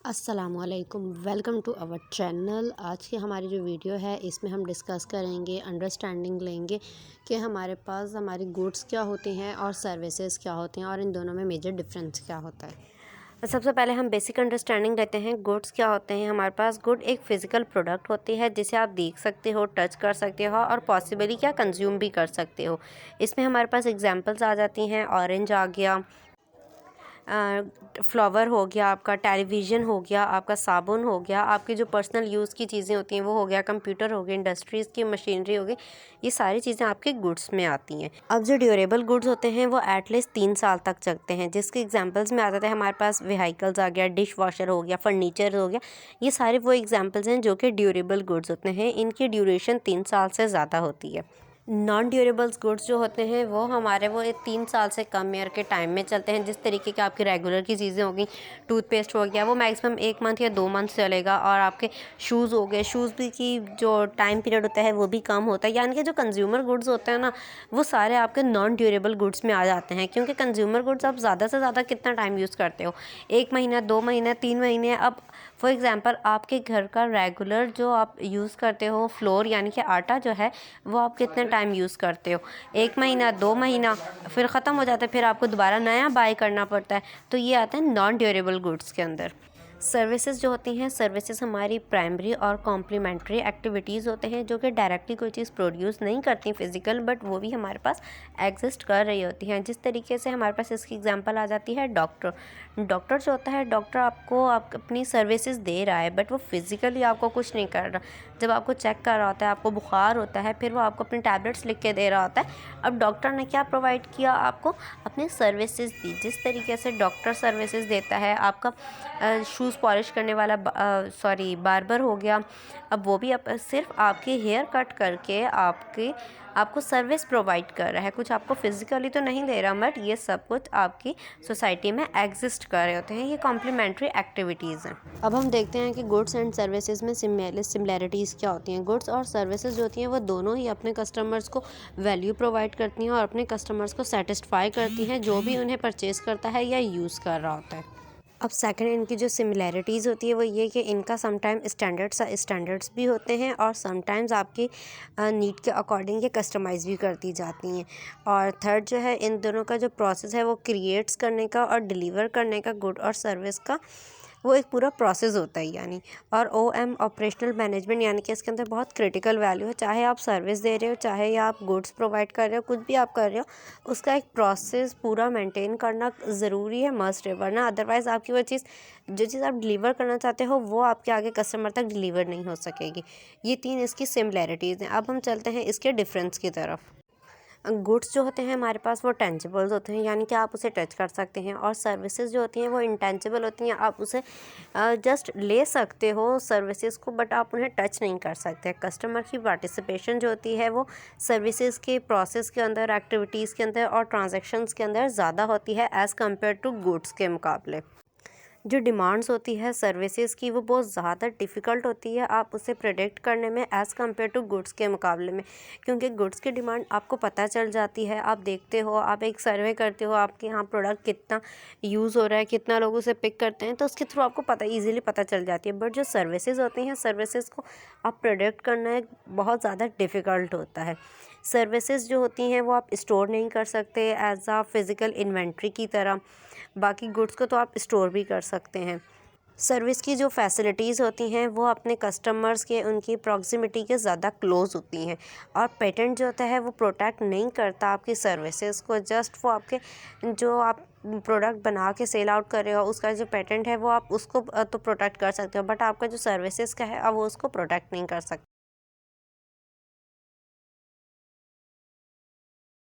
अस्सलामुअलैकुम, welcome to our channel. आज की हमारी जो वीडियो है इसमें हम डिस्कस करेंगे, अंडरस्टैंडिंग लेंगे कि हमारे पास हमारी गुड्स क्या होती हैं और सर्विसेज क्या होती हैं और इन दोनों में मेजर डिफरेंस क्या होता है। सबसे पहले हम बेसिक अंडरस्टैंडिंग लेते हैं। गुड्स क्या होते हैं। हमारे पास गुड एक फ़िज़िकल प्रोडक्ट होती है जिसे आप देख सकते हो, टच कर सकते हो और पॉसिबली क्या कंज्यूम भी कर सकते हो। इसमें हमारे पास एग्जांपल्स आ जाती हैं। ऑरेंज आ गया, फ्लावर हो गया, आपका टेलीविज़न हो गया, आपका साबुन हो गया, आपकी जो पर्सनल यूज़ की चीज़ें होती हैं वो हो गया, कंप्यूटर हो गए, इंडस्ट्रीज़ की मशीनरी हो गई। ये सारी चीज़ें आपके गुड्स में आती हैं। अब जो ड्यूरेबल गुड्स होते हैं वो एटलीस्ट 3 साल तक चलते हैं, जिसके एग्जांपल्स में आ जाते हैं हमारे पास व्हीकल्स आ गया, डिश वॉशर हो गया, फर्नीचर हो गया। ये सारे वो एग्जांपल्स हैं जो कि ड्यूरेबल गुड्स होते हैं। इनकी ड्यूरेशन 3 साल से ज़्यादा होती है। नॉन ड्यूरेबल्स गुड्स जो होते हैं वो हमारे 3 साल से कम ईयर के टाइम में चलते हैं। जिस तरीके के आपकी रेगुलर की चीज़ें हो गई, टूथपेस्ट हो गया, वो मैक्सिमम 1 मंथ या 2 मंथ चलेगा। और आपके शूज़ हो गए, शूज़ भी की जो टाइम पीरियड होता है वो भी कम होता है। यानी कि जो कंज्यूमर गुड्स होते हैं ना, वो सारे आपके नॉन ड्यूरेबल गुड्स में आ जाते हैं। क्योंकि कंज्यूमर गुड्स आप ज़्यादा से ज़्यादा कितना टाइम यूज़ करते हो, 1 महीना, 2 महीने, 3 महीने। अब फॉर एग्ज़ाम्पल आपके घर का रेगुलर जो आप यूज़ करते हो फ्लोर यानी कि आटा जो है, वो आप कितने टाइम यूज़ करते हो, 1 महीना, 2 महीना, फिर ख़त्म हो जाता है, फिर आपको दोबारा नया बाय करना पड़ता है। तो ये आता है नॉन ड्यूरेबल गुड्स के अंदर। सर्विसेज जो होती हैं, सर्विसेज हमारी प्राइमरी और कॉम्प्लीमेंट्री एक्टिविटीज़ होते हैं जो कि डायरेक्टली कोई चीज़ प्रोड्यूस नहीं करती फिज़िकल, बट वो भी हमारे पास एग्जिस्ट कर रही होती हैं। जिस तरीके से हमारे पास इसकी एग्जांपल आ जाती है डॉक्टर। डॉक्टर जो होता है, डॉक्टर आपको अपनी सर्विसेज दे रहा है, बट वो फिज़िकली आपको कुछ नहीं कर रहा। जब आपको चेक कर रहा होता है, आपको बुखार होता है, फिर वो आपको अपनी टैबलेट्स लिख के दे रहा होता है। अब डॉक्टर ने क्या प्रोवाइड किया, आपको अपनी सर्विसेज दी। जिस तरीके से डॉक्टर सर्विसेज देता है, आपका शूज़ पॉलिश करने वाला बार्बर हो गया। अब वो भी सिर्फ आपके हेयर कट करके आपको सर्विस प्रोवाइड कर रहा है। कुछ आपको फिज़िकली तो नहीं दे रहा, बट ये सब कुछ आपकी सोसाइटी में एग्जिस्ट कर रहे होते हैं। ये कॉम्प्लीमेंट्री एक्टिविटीज़ हैं। अब हम देखते हैं कि गुड्स एंड सर्विसेज में सिमिलैरिटीज़ क्या होती हैं। गुड्स और सर्विसेज जो होती हैं वो दोनों ही अपने कस्टमर्स को वैल्यू प्रोवाइड करती हैं और अपने कस्टमर्स को सेटिस्फाई करती हैं, जो भी उन्हें परचेज़ करता है या यूज़ कर रहा होता है। अब सेकंड इनकी जो सिमिलैरिटीज़ होती है वो ये कि इनका समटाइम स्टैंडर्ड्स भी होते हैं और समटाइम्स आपकी नीड के अकॉर्डिंग ये कस्टमाइज़ भी कर दी जाती हैं। और थर्ड जो है, इन दोनों का जो प्रोसेस है वो क्रिएट्स करने का और डिलीवर करने का, गुड और सर्विस का, वो एक पूरा प्रोसेस होता है। यानी और OM ऑपरेशनल मैनेजमेंट, यानी कि इसके अंदर बहुत क्रिटिकल वैल्यू है। चाहे आप सर्विस दे रहे हो, चाहे या आप गुड्स प्रोवाइड कर रहे हो, कुछ भी आप कर रहे हो, उसका एक प्रोसेस पूरा मेंटेन करना ज़रूरी है, मस्ट है। वरना अदरवाइज़ आपकी वो चीज़, जो चीज़ आप डिलीवर करना चाहते हो, वो आपके आगे कस्टमर तक डिलीवर नहीं हो सकेगी। ये 3 इसकी सिमिलैरिटीज़ हैं। अब हम चलते हैं इसके डिफरेंस की तरफ। गुड्स जो होते हैं हमारे पास वो टेंजिबल्स होते हैं, यानी कि आप उसे टच कर सकते हैं। और सर्विसेज जो होती हैं वो इंटेंजिबल होती हैं, आप उसे जस्ट ले सकते हो सर्विसेज को, बट आप उन्हें टच नहीं कर सकते। कस्टमर की पार्टिसिपेशन जो होती है वो सर्विसेज के प्रोसेस के अंदर, एक्टिविटीज़ के अंदर और ट्रांजैक्शंस के अंदर ज़्यादा होती है एज़ कम्पेयर टू गुड्स के मुकाबले। जो डिमांड्स होती है सर्विसेज की वो बहुत ज़्यादा डिफ़िकल्ट होती है आप उसे प्रेडिक्ट करने में एज़ कम्पेयर टू गुड्स के मुकाबले में। क्योंकि गुड्स की डिमांड आपको पता चल जाती है, आप देखते हो, आप एक सर्वे करते हो, आपके यहाँ प्रोडक्ट कितना यूज़ हो रहा है, कितना लोग उसे पिक करते हैं, तो उसके थ्रू आपको ईज़िली पता चल जाती है। बट जो सर्विसेज होती हैं, सर्विसेज को आप प्रेडिक्ट करना एक बहुत ज़्यादा डिफ़िकल्ट होता है। सर्विसेज जो होती हैं वो आप स्टोर नहीं कर सकते एज़ आ फिज़िकल इन्वेंट्री की तरह। बाकी गुड्स को तो आप स्टोर भी कर सकते हैं। सर्विस की जो फैसिलिटीज़ होती हैं वो अपने कस्टमर्स के, उनकी प्रॉक्सिमिटी के ज़्यादा क्लोज़ होती हैं। और पेटेंट जो होता है वो प्रोटेक्ट नहीं करता आपकी सर्विसेज को। जस्ट वो आपके जो आप प्रोडक्ट बना के सेल आउट कर रहे हो, उसका जो पेटेंट है वो आप उसको तो प्रोटेक्ट कर सकते हो, बट आपका जो सर्विसेज का है अब वो उसको प्रोटेक्ट नहीं कर सकते।